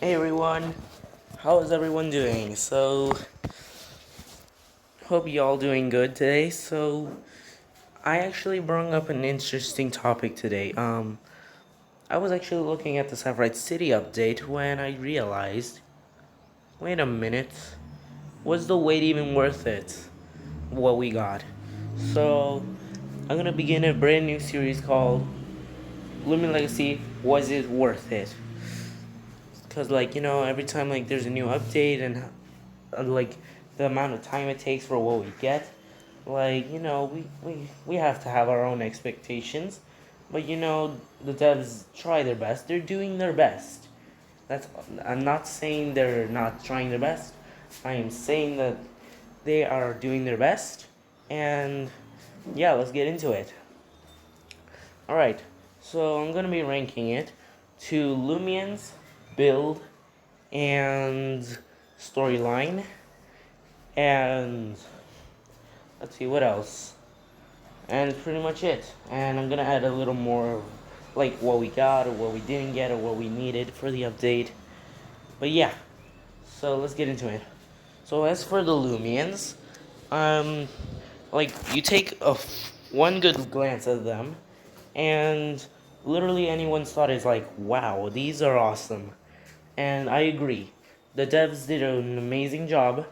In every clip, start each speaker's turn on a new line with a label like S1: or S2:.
S1: Hey everyone, how is everyone doing? Hope you all doing good today. I actually brought up an interesting topic today. I was actually looking at the Sepherite City update when I realized, wait a minute, was the wait even worth it? What we got? So, I'm gonna begin a brand new series called Loomian Legacy. Was it worth it? Because every time there's a new update and like the amount of time it takes for what we get, we have to have our own expectations. But the devs try their best. They're doing their best. That's I'm not saying they're not trying their best. I am saying that they are doing their best. And yeah, let's get into it. All right. So I'm gonna be ranking it to Loomian's build and storyline, and let's see what else. And it's pretty much it. And I'm gonna add a little more of like what we got or what we didn't get or what we needed for the update. But yeah, so let's get into it. So as for the Loomians, um, you take one good glance at them, and literally anyone's thought is like, wow, these are awesome. And I agree. The devs did an amazing job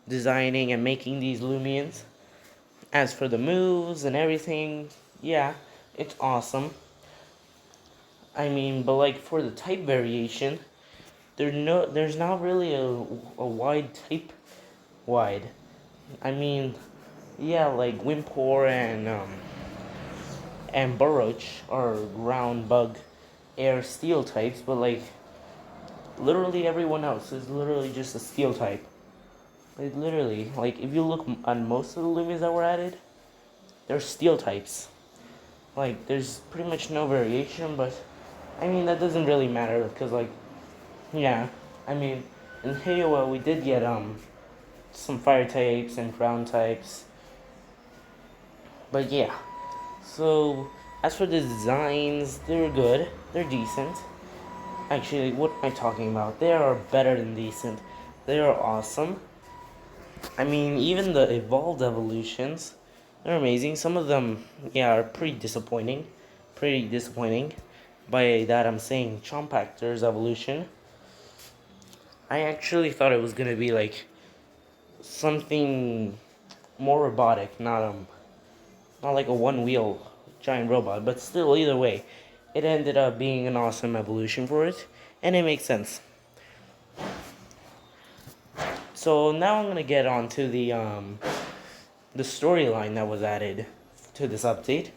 S1: designing and making these Loomians. As for the moves and everything, yeah, it's awesome. I mean, but for the type variation, there's not really a wide type wide. I mean, yeah, like Wimpor and Burroch are ground bug air steel types, but literally everyone else is literally just a steel type. Literally, if you look on most of the Loomians that were added, they're steel types. There's pretty much no variation, but I mean that doesn't really matter because yeah, I mean in Halo we did get some fire types and ground types, but yeah. So as for the designs, they're good, they're decent. Actually, what am I talking about? They are better than decent. They are awesome. I mean, even the evolved evolutions, they're amazing. Some of them, yeah, are pretty disappointing. Pretty disappointing. By that, I'm saying Chompactor's evolution. I actually thought it was gonna be something more robotic, not like a one-wheel giant robot. But still, either way, it ended up being an awesome evolution for it, and it makes sense. So now I'm gonna get on to the storyline that was added to this update.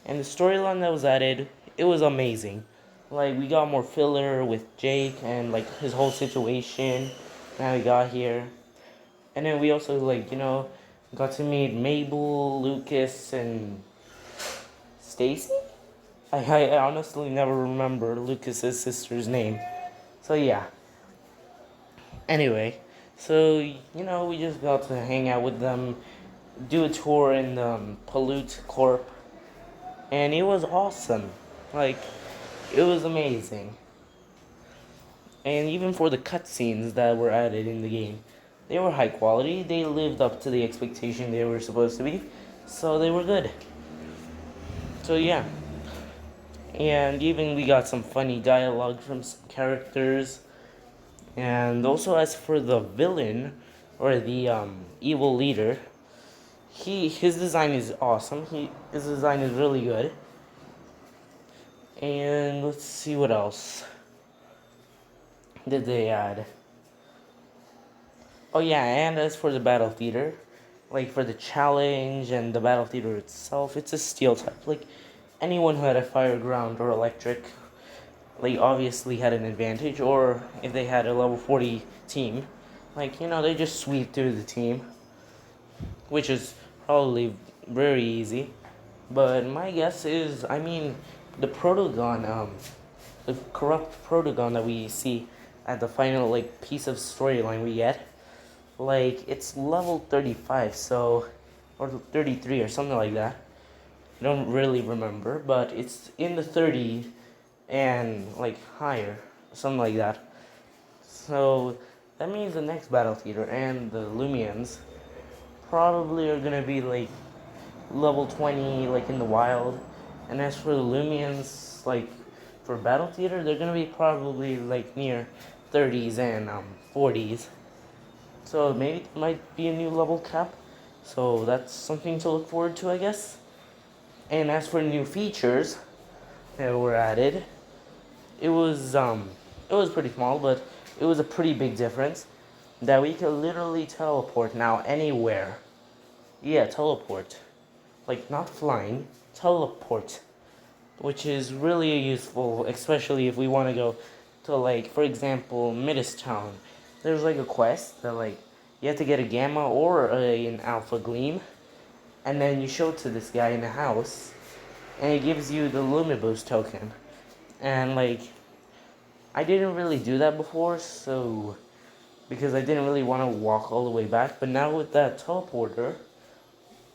S1: And the storyline that was added, it was amazing. We got more filler with Jake and his whole situation. Now we got here. And then we also got to meet Mabel, Lucas, and Stacy? I honestly never remember Lucas's sister's name. So yeah. Anyway, so we just got to hang out with them, do a tour in Pollute Corp, and it was awesome. Like, it was amazing. And even for the cutscenes that were added in the game, they were high quality. They lived up to the expectation they were supposed to be, so they were good. So yeah, and even we got some funny dialogue from some characters. And also, as for the villain or the evil leader, his design is awesome. His design is really good. And let's see what else did they add. Oh yeah, and as for the battle theater, for the challenge and the battle theater itself, it's a steel type. Anyone who had a fire ground or electric, obviously had an advantage. Or if they had a level 40 team, they just sweep through the team, which is probably very easy. But my guess is, I mean, the Protogon, the corrupt Protogon that we see at the final piece of storyline we get, it's level 35, so or 33 or something like that. I don't really remember, but it's in the 30 and higher, something like that. So that means the next Battle Theater and the Loomians probably are gonna be like level 20, like in the wild. And as for the Loomians, like for Battle Theater, they're gonna be probably like near 30s and 40s. So maybe it might be a new level cap. So that's something to look forward to, I guess. And as for new features that were added, it was pretty small, but it was a pretty big difference that we could literally teleport now anywhere. Yeah, teleport. Like not flying, teleport, which is really useful, especially if we want to go to, like, for example, Midastown. There's like a quest that, like, you have to get a gamma or an alpha gleam, and then you show it to this guy in the house, and it gives you the Lumiboost token. And like, I didn't really do that before, so because I didn't really want to walk all the way back. But now with that teleporter,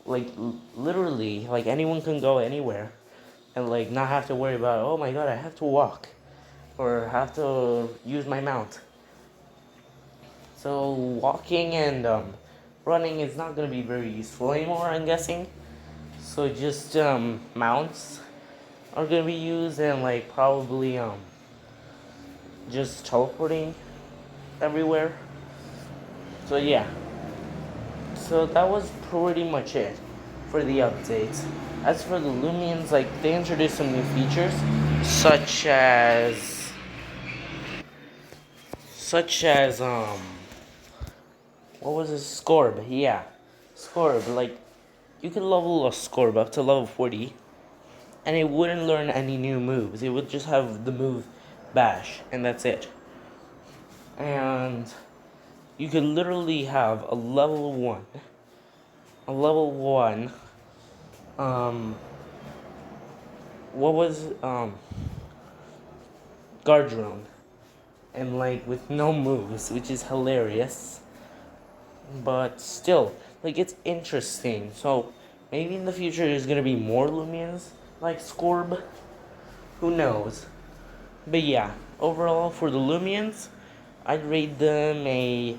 S1: like literally, like anyone can go anywhere, and like not have to worry about, oh my god, I have to walk, or have to use my mount. So walking and running is not gonna be very useful anymore, I'm guessing. So just mounts are gonna be used, and like probably just teleporting everywhere. So yeah. So that was pretty much it for the updates. As for the Loomians, like they introduced some new features, such as what was it? Scorb, yeah. Scorb, like you could level a Scorb up to level 40, and it wouldn't learn any new moves. It would just have the move Bash, and that's it. And you could literally have a level 1, um, what was, guard drone, and like with no moves, which is hilarious. But still, like it's interesting. So maybe in the future there's gonna be more Loomians like Scorb. Who knows? But yeah, overall for the Loomians, I'd rate them a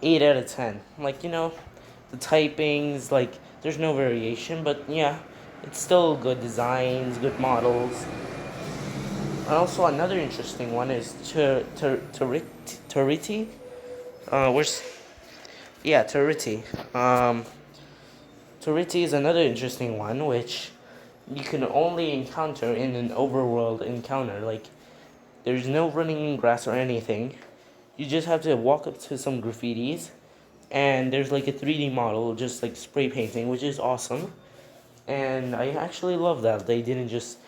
S1: 8 out of 10. Like, the typings, like there's no variation, but yeah, it's still good designs, good models. And also another interesting one is Turriti. Where's Yeah, Turriti. Turriti is another interesting one, which you can only encounter in an overworld encounter. Like, there's no running in grass or anything. You just have to walk up to some graffitis, and there's like a 3D model, just like spray painting, which is awesome. And I actually love that they didn't just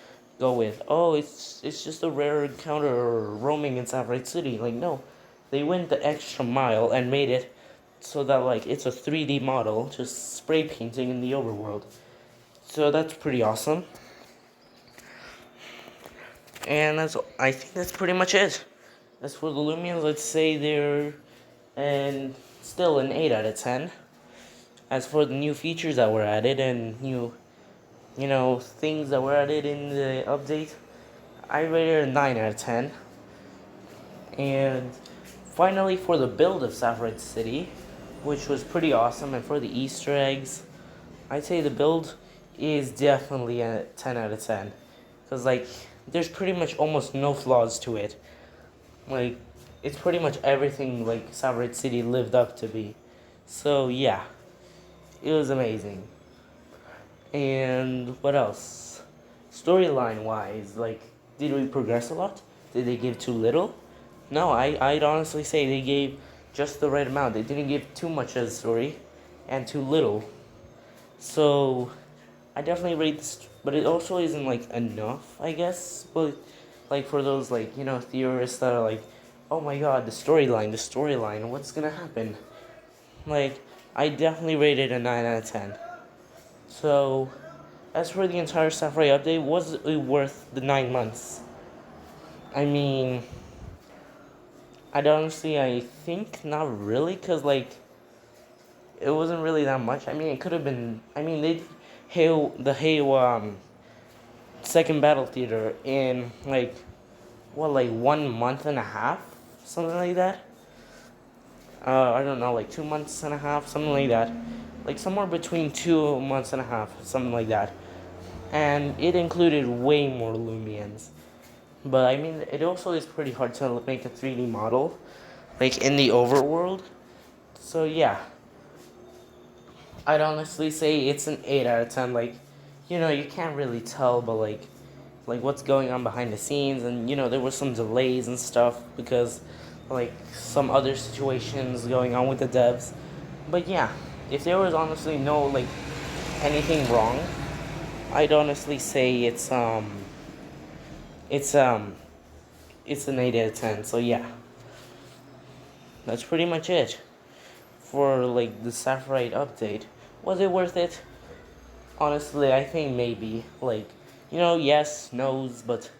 S1: go with, oh, it's just a rare encounter or roaming in Sepherite City. Like, no, they went the extra mile and made it so that like it's a 3D model, just spray painting in the overworld. So that's pretty awesome. And I think that's pretty much it. As for the Loomians, let's say they're and still an 8 out of 10. As for the new features that were added and new, things that were added in the update, I rated a 9 out of 10. And finally, for the build of Sepherite City, which was pretty awesome, and for the Easter eggs, I'd say the build is definitely a 10 out of 10. Because, like, there's pretty much almost no flaws to it. Like, it's pretty much everything, like, Sepherite City lived up to be. So, yeah, it was amazing. And what else? Storyline-wise, like, did we progress a lot? Did they give too little? No, I'd honestly say they gave just the right amount. They didn't give too much of the story and too little. So I definitely rate this, but it also isn't like enough, I guess. But like for those like theorists that are like, oh my god, the storyline, what's gonna happen? Like I definitely rated a 9 out of 10. So as for the entire Safari update, was it worth the 9 months? I mean, I think not really, cause like it wasn't really that much. I mean, it could have been. I mean, they Hail second battle theater in like 1 month and a half, something like that. I don't know, like 2 months and a half, something like that. Like somewhere between 2 months and a half, something like that. And it included way more Loomians. But I mean, it also is pretty hard to make a 3D model, like in the overworld. So yeah, I'd honestly say it's an 8 out of 10. Like, you can't really tell, but like what's going on behind the scenes, and there were some delays and stuff because like some other situations going on with the devs. But yeah, if there was honestly no like anything wrong, I'd honestly say it's it's an 8 out of 10. So yeah, that's pretty much it for like the Sepherite update. Was it worth it? Honestly, I think maybe. Like, yes, no's, but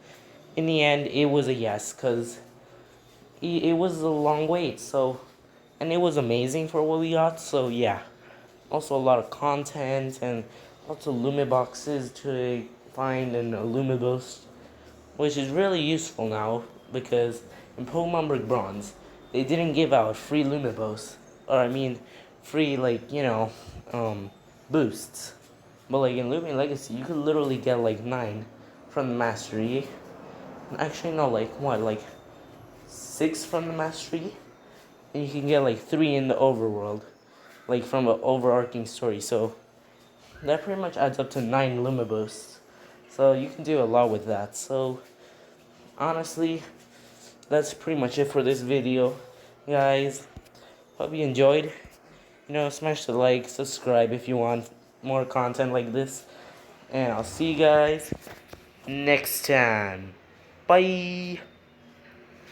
S1: in the end, it was a yes, because it was a long wait, so, and it was amazing for what we got, so yeah. Also, a lot of content and lots of Lumi boxes to find and a Lumi boost, which is really useful now, because in Pokemon Brick Bronze, they didn't give out free Lumi boosts, or I mean, free, like, boosts. But like in Loomian Legacy, you could literally get like 9 from the Mastery. Actually, no, like what, like 6 from the Mastery? And you can get like 3 in the overworld, like from an overarching story. So that pretty much adds up to 9 Luma boosts. So you can do a lot with that. So honestly, that's pretty much it for this video, guys. Hope you enjoyed. Smash the like, subscribe if you want more content like this. And I'll see you guys next time. Bye.